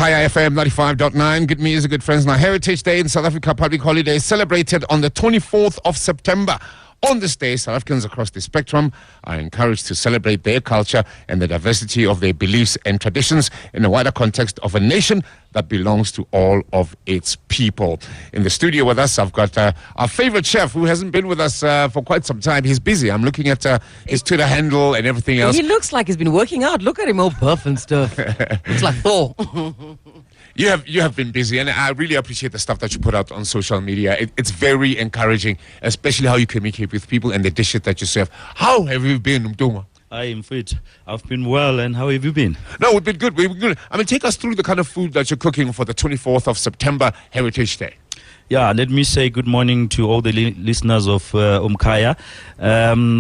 Kaya FM 95.9. Good music, good friends. Now, Heritage Day in South Africa, public holiday, celebrated on the 24th of September. On this day, South Africans across the spectrum are encouraged to celebrate their culture and the diversity of their beliefs and traditions in the wider context of a nation that belongs to all of its people. In the studio with us, I've got our favorite chef who hasn't been with us for quite some time. He's busy. I'm looking at his Twitter handle and everything else. He looks like he's been working out. Look at him, all buff and stuff. Looks like Thor. You have been busy, and I really appreciate the stuff that you put out on social media. It's very encouraging, especially how you communicate with people and the dishes that you serve. How have you been, Mduma? I am fit. I've been well, and how have you been? No, we've been good. We've been good. I mean, take us through the kind of food that you're cooking for the 24th of September Heritage Day. Yeah, let me say good morning to all the listeners of Umkaya.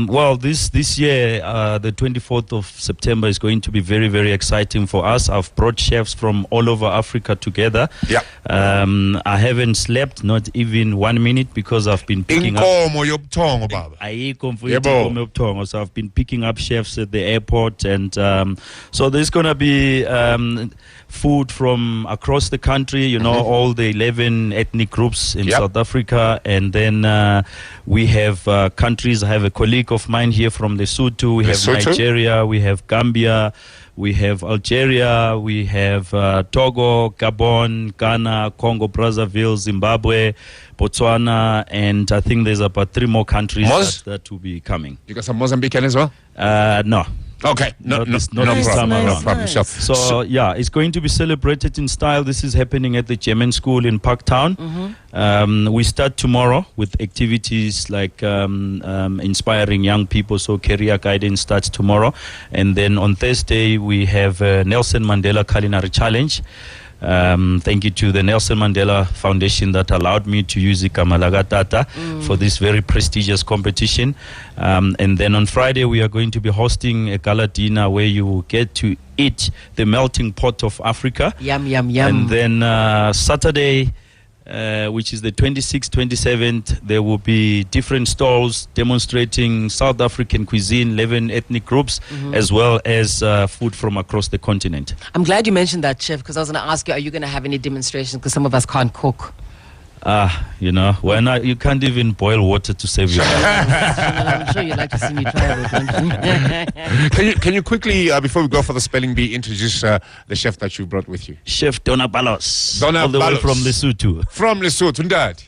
Well, this year, the 24th of September is going to be very, very exciting for us. I've brought chefs from all over Africa together. Yeah. I haven't slept, not even 1 minute, because I've been picking up... So I've been picking up chefs at the airport, and so there's going to be food from across the country, you know, all the 11 ethnic groups in South Africa, and then we have countries. I have a colleague of mine here from Lesotho. We have Nigeria, we have Gambia, we have Algeria, we have Togo, Gabon, Ghana, Congo, Brazzaville, Zimbabwe, Botswana, and I think there's about 3 more countries that will be coming. You got some Mozambican as well? No. Okay, no problem. Sure. So yeah, it's going to be celebrated in style. This is happening at the German School in Parktown. We start tomorrow with activities like inspiring young people. So career guidance starts tomorrow, and then on Thursday we have Nelson Mandela Culinary Challenge. Thank you to the Nelson Mandela Foundation that allowed me to use Ikamalagatata for this very prestigious competition. And then on Friday, we are going to be hosting a gala dinner where you will get to eat the melting pot of Africa. Yum, yum, yum. And then Saturday, which is the 26th, 27th, there will be different stalls demonstrating South African cuisine, 11 ethnic groups, as well as food from across the continent. I'm glad you mentioned that, Chef, because I was going to ask you, are you going to have any demonstrations? Because some of us can't cook. You know, you can't even boil water to save your life. I'm sure you'd like to see me try it. Can you quickly, before we go for the spelling bee, introduce the chef that you brought with you? Chef Donna Balos. All the way from Lesotho. From Lesotho, Ndad.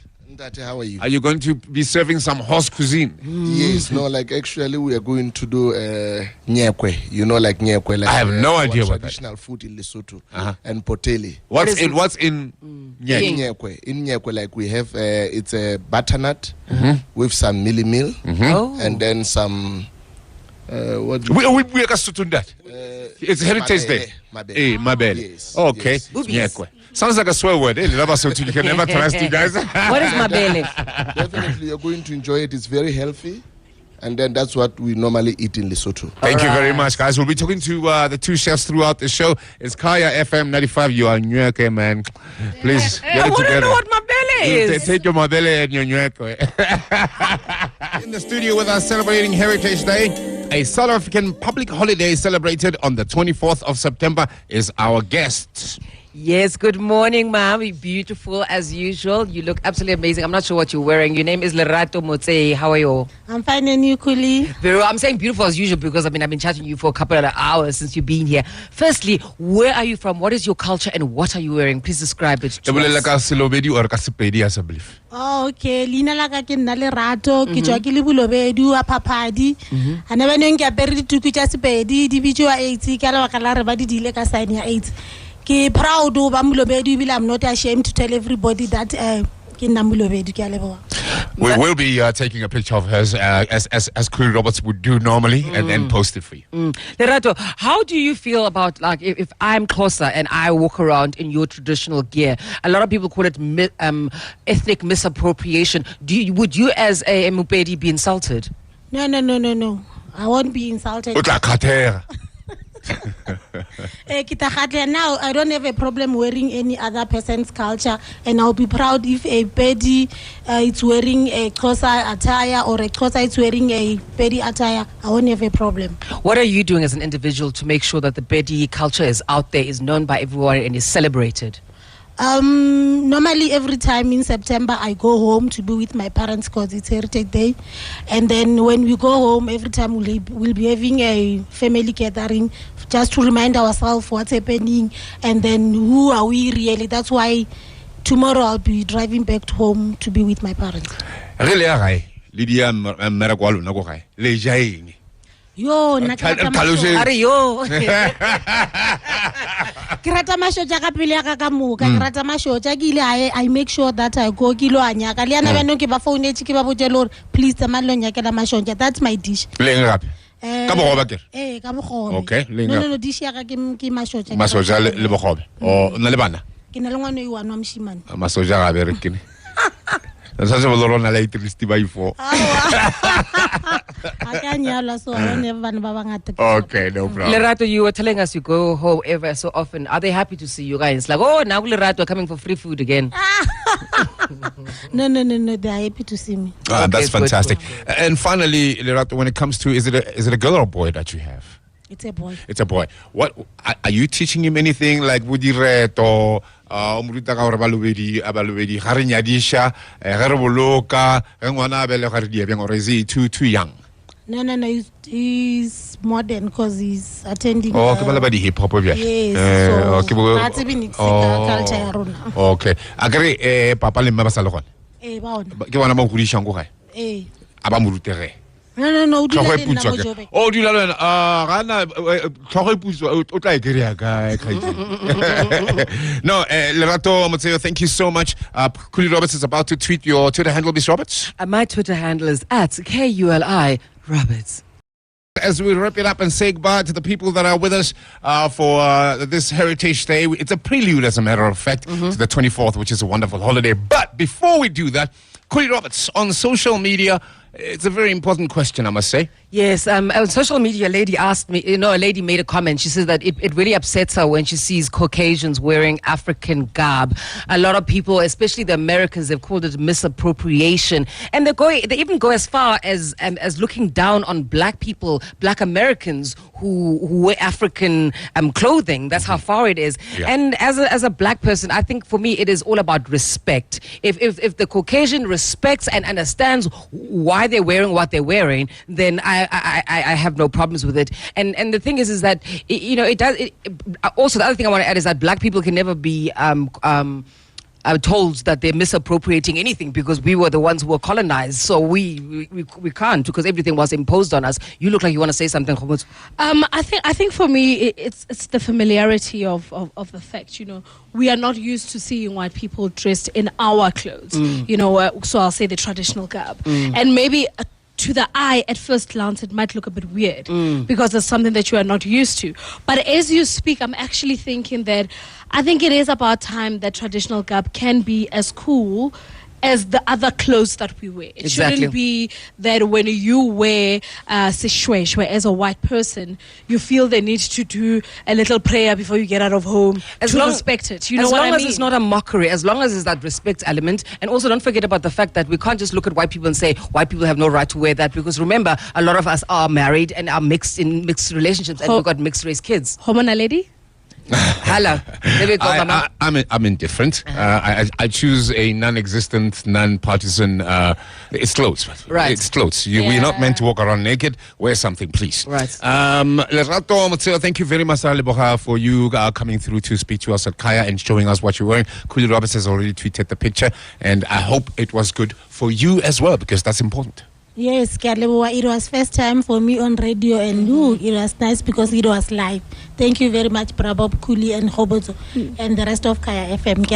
How are you? Are you going to be serving some horse cuisine? Yes, no, like actually we are going to do nyekwe. You know, like nyekwe. Like, I have no idea what that is. Traditional food in Lesotho and poteli. What's in nyekwe? In nyekwe, like we have it's a butternut with some mealy meal and then some what? We are that. It's Heritage Day. Mabele. Yes. Okay. Yes. Nyekwe. Sounds like a swear word. You can never trust you guys. What is mabele? Definitely, you're going to enjoy it. It's very healthy. And then that's what we normally eat in Lesotho. Thank you very much, guys. We'll be talking to the 2 chefs throughout the show. It's Kaya FM 95. You are Nyeke, man. Please get it together. I want to know what mabele is. Take your mabele and your Nyeke. In the studio with us celebrating Heritage Day, a South African public holiday celebrated on the 24th of September, is our guest. Yes, good morning, ma'am. You're beautiful as usual. You look absolutely amazing. I'm not sure what you're wearing. Your name is Lerato Motsei. How are you? I'm fine, and you, Kuli? Very well. I'm saying beautiful as usual because I've been chatting to you for a couple of hours since you've been here. Firstly, where are you from? What is your culture and what are you wearing? Please describe it to us. Oh, okay. Lina laka ke nna Lerato, ke tswa ke le Bulobedu a Phapadi. Ana ba neng ke apere dituku tsa Sepedi, di bitswa 8 ka la bakala re ba di dile ka sign ya 8. Ke proud of Bulobedu, I'm not ashamed to tell everybody that we will be taking a picture of hers as Queen Roberts would do normally and then post it for you. Lerato, how do you feel about, like, if I'm closer and I walk around in your traditional gear? A lot of people call it ethnic misappropriation. Would you as a Mupedi be insulted? No. I won't be insulted. Now, I don't have a problem wearing any other person's culture, and I'll be proud if a Pedi is wearing a Xhosa attire or a Xhosa is wearing a Pedi attire. I won't have a problem. What are you doing as an individual to make sure that the Pedi culture is out there, is known by everyone, and is celebrated? Normally every time in September I go home to be with my parents because it's Heritage Day, and then when we go home every time we'll be having a family gathering just to remind ourselves what's happening and then who are we really. That's why tomorrow I'll be driving back home to be with my parents. Really, Lydia Meragualo Nagokai, Lejaini. Yo, Are yo. Kirata masho jaga pele ya ka moka kirata masho jagile I make sure that I go kilo anyaka le ana bano ke ba phone e ke ba botela please tsamalo nyaka la mashonja. That's my dish. Leng gape ka bogobe ke ka bogobe. Okay, no dish ya ka ke mashoja. Masoja le bogobe o na le bana ke na le ngwana yo wa moshimane masoja ga be re kene sa se boloro na le tristi ba ifo. Okay, no problem. Lerato, you were telling us you go home ever so often. Are they happy to see you guys? Like, oh, now Lerato are coming for free food again. No, they're happy to see me. That's Okay, fantastic. good. And finally, Lerato, when it comes to is it a girl or a boy that you have? It's a boy. It's a boy. What are you teaching him anything like Budireto? Umruta ka balubedi abalubedi ga re nyadisha ga re boloka ge ngwana bele ga re di beng or is he too young? No, he's modern because he's attending. Oh, ke bala ba di hip hop bya. Yes, so that's even culture ya rona. Okay. Akere papa le mma ba sa le gone. Ba ona. Ke bona mo godishang go gae. Aba mo rutere. No, do Tlhogo e that in putswa ke. Namojobe. Oh, di la lena gana tlhogo e putswa o tla e kry ka khaiti. No, Lerato Motseo, thank you so much. Kuli Roberts is about to tweet your Twitter handle, Miss Roberts. My Twitter handle is @KULI Roberts. As we wrap it up and say goodbye to the people that are with us for this Heritage Day, it's a prelude, as a matter of fact, to the 24th, which is a wonderful holiday. But before we do that, Kuli Roberts on social media, it's a very important question, I must say. Yes, on social media, a lady asked me, a lady made a comment. She says that it really upsets her when she sees Caucasians wearing African garb. A lot of people, especially the Americans, have called it misappropriation. And they even go as far as looking down on black people, black Americans who wear African clothing. That's how far it is. Yeah. And as a black person, I think for me, it is all about respect. If the Caucasian respects and understands why they're wearing what they're wearing, then I have no problems with it. And the thing is that it does. Also, the other thing I want to add is that black people can never be told that they're misappropriating anything because we were the ones who were colonized. So we can't because everything was imposed on us. You look like you want to say something, Khomotso. I think for me it's the familiarity of the fact, we are not used to seeing white people dressed in our clothes, so I'll say the traditional garb. And maybe to the eye, at first glance, it might look a bit weird because it's something that you are not used to. But as you speak, I'm actually thinking that I think it is about time that traditional garb can be as cool as the other clothes that we wear. It Exactly. shouldn't be that when you wear seshweshwe as a white person, you feel the need to do a little prayer before you get out of home to respect it. You know what I mean? As long as it's not a mockery, as long as it's that respect element. And also don't forget about the fact that we can't just look at white people and say white people have no right to wear that, because remember, a lot of us are married and are mixed relationships and we've got mixed race kids. Homona lady? Hello. There we go, Mama. I'm indifferent. I choose a non-existent, non-partisan. It's clothes. Right. It's clothes. We're not meant to walk around naked. Wear something, please. Right. Lerato Motseo, thank you very much, Leboha, for you coming through to speak to us at Kaya and showing us what you're wearing. Kuli Roberts has already tweeted the picture, and I hope it was good for you as well, because that's important. Yes, it was first time for me on radio, and it was nice because it was live. Thank you very much, Prabab, Kuli, and Hobozo, and the rest of Kaya FM.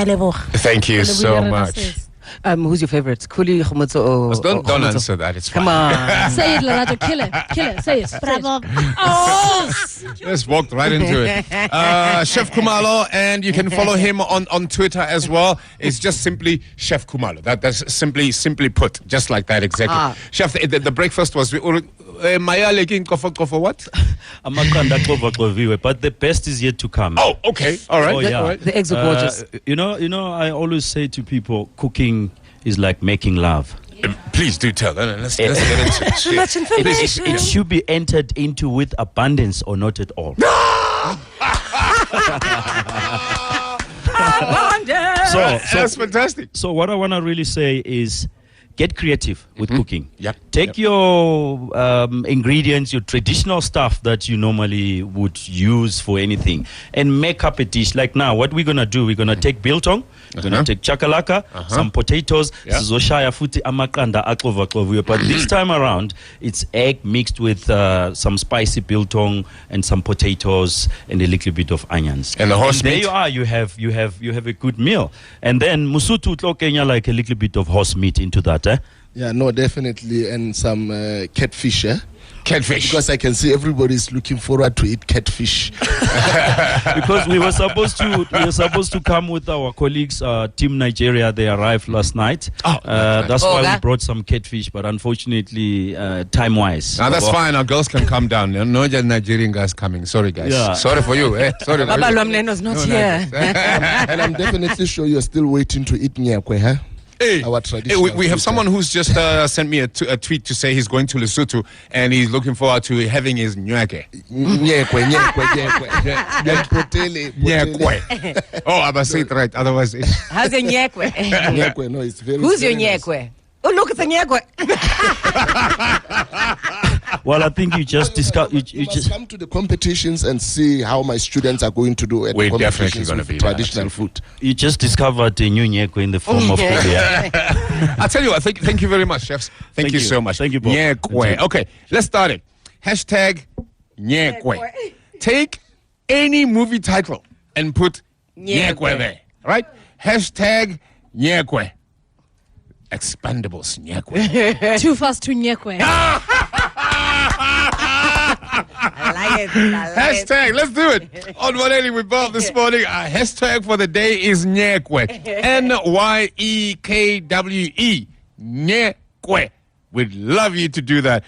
Thank you so much. Who's your favorite? Kuli, Khomotso, or Don't Khomotso? answer that. It's Come fine. on. Say it, Lerato. Kill it. Say it. Prabab. Just walked right into it. Chef Kumalo, and you can follow him on Twitter as well. It's just simply Chef Kumalo. That's simply put, just like that, exactly. Chef, the breakfast was mayale king kofo what? Amaqanda axova-xoviwe, but the best is yet to come. Oh, okay. All right. Oh, yeah. All right. The eggs are gorgeous. You know, I always say to people, cooking is like making love. Please do tell. Let's get into it. Too much information. It should be entered into with abundance or not at all. That's fantastic. So what I want to really say is get creative with cooking. Yep. Take your ingredients, your traditional stuff that you normally would use for anything, and make up a dish. Like now, what we're going to do, we're going to take biltong, we're going to take chakalaka, some potatoes, sizoshaya futhi amaqanda axova-xoviwe. But this time around, it's egg mixed with some spicy biltong and some potatoes and a little bit of onions. And the horse there meat. you are. You have a good meal. And then musutu tlo kenya like a little bit of horse meat into that. Yeah, no, definitely, and some catfish. Catfish. Because I can see everybody's looking forward to eat catfish. Because we were supposed to come with our colleagues, Team Nigeria. They arrived last night. That's why we brought some catfish, but unfortunately, time-wise. Now that's fine. Our girls can come down. No Nigerian guys coming. Sorry, guys. Yeah. Sorry for you. Sorry for Baba you. Lomneno's not here. And I'm definitely sure you're still waiting to eat nyakwe, huh? Hey, Our traditional we have food, someone who's just sent me a tweet to say he's going to Lesotho and he's looking forward to having his nyake. Nyakwe. Nyakwe. Oh, I must say it right. Otherwise, How's your nyekwe? Nyakwe, no, it's very. Who's your very nice. nyekwe? Oh, look, it's a nyekwe. Well, I think you just discuss. You must come to the competitions and see how my students are going to do at We're the definitely competitions gonna with be there, traditional food. You just discovered a new nyeko in the form of Korea. I tell you what, thank you very much, chefs. Thank you so much. Thank you, Bob. Nyekwe. Okay, let's start it. Hashtag Nyekwe. Take any movie title and put Nyekwe there. Right? Hashtag Nyekwe. Expendables Nyekwe. Too fast to nyekwe. I like it. Hashtag, let's do it. On 180 with Bob this morning. Our hashtag for the day is Nyekwe. Nyekwe. Nyekwe. We'd love you to do that.